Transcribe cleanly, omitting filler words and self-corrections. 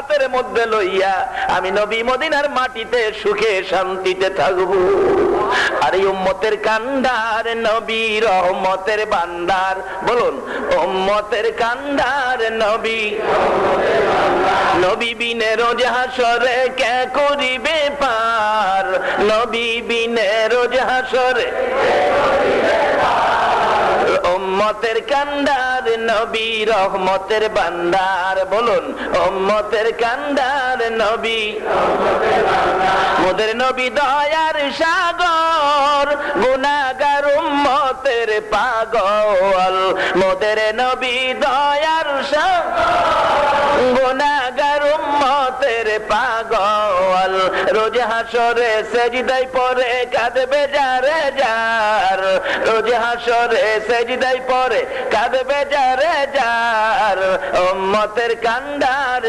হাতের মধ্যে লইয়া আমি নবী মদিনার মাটিতে সুখে শান্তিতে থাকবো। আর এই উম্মতের কান্ডার নবী রহমতের ভান্ডার, বলুন উম্মতের কান্ডার নবী। নবী বিনে রোজ হাসরে কে করিবে পার, নবী বিনে রোজ হাসরে উম্মতের কান্ডার নবী রহমতের ভান্ডার, বলুন উম্মতের কান্ডার নবী। মোদের নবী দয়ার সাগর, গুনাহগার উম্মতের পাগল। মোদের নবী দয়ার সাগর, গুনাহগার উম্মতের পাগল। রোজ হাসরে সেজদায় পড়ে কাঁদবে যারে যার, রোজ হাসরে সেজদায় পড়ে কাঁদবে যারে যার। উম্মতের কান্ডার